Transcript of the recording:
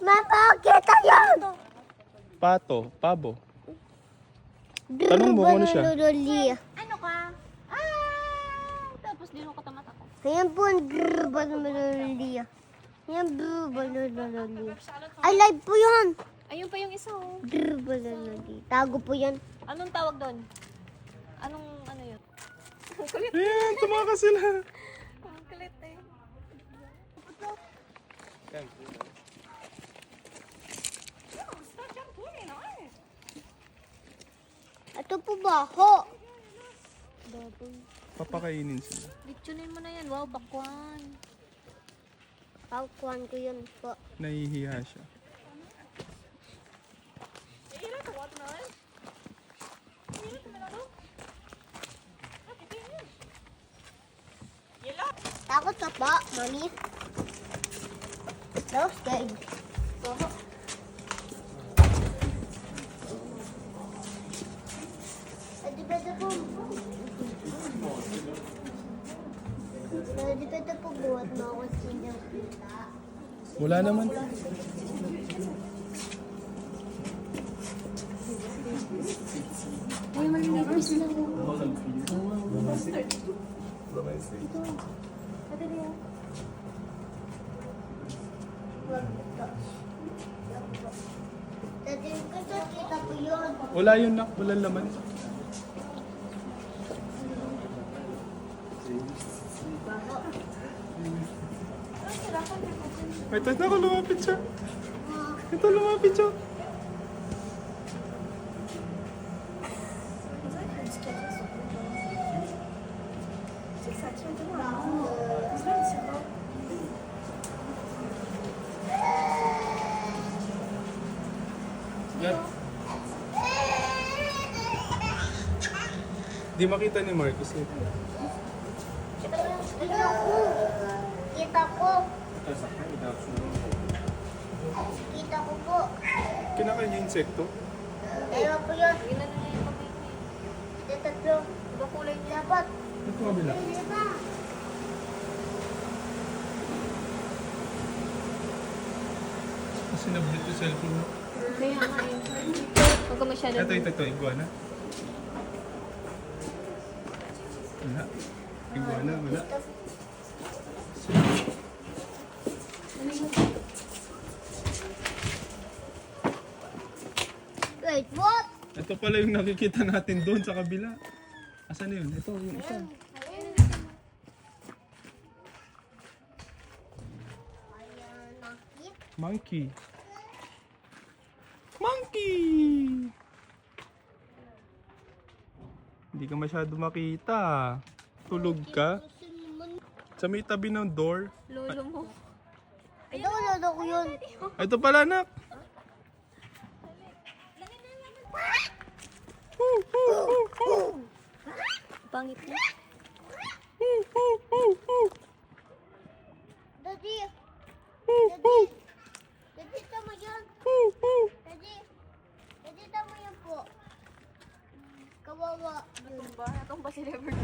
Mapakita yan! Pato, pabo. Tanong mo kung ano siya. Ano ka? Tapos din ako tamat ako. Ayan po ang grrrr-balololiya. Ayan grrrr-balololiya. Ay, live po yun! Ayun pa yung isa oh. Grrrr-balololiya. Tago po yan. Anong tawag doon? Anong ano yun? Ayan, tumakas sila. Ang kulit eh. Ito po ba? Ho! Papakainin sila. Litsunin mo na yan. Wow, bakwan. Paukuhan ko yun po. Nahihiya siya. Takot ka po, mami? No, scared. Pwede po. Pwede po buhat mo ako sinyang kita. Wala naman. Ay, maliligo sila. Dati ko kita po yun. Wala yun, nak. Wala laman. Ay, ito na ako, lumapit siya. Ito, lumapit siya. Yan. Di makita ni Marcus eh. Kita ko. Kita ko po. Kinakain niya insekto. Ewan po yun. Yun na na yung papay. Ito tatlo. Iba kulay niya. Dapat. Ito kabila. Diba? Kasi nablit yung cellphone mo. Kaya nga yun. Huwag ka masyado. Ito, iguana. Wala. Iguana, wala. Wait, what? Ito pala yung nakikita natin doon sa kabila. Asan na yun? Ito, yung isa. Monkey. Monkey! Hindi ka masyado makita. Tulog ka. Sa may tabi ng door. Lolo mo. Ito, lolo ko yun. Ito pala, anak. Pangit na. Daddy. Daddy. Daddy, tama yan. Daddy. Daddy, tama yan po. Kawawa. Natumba. Natumba si Lever.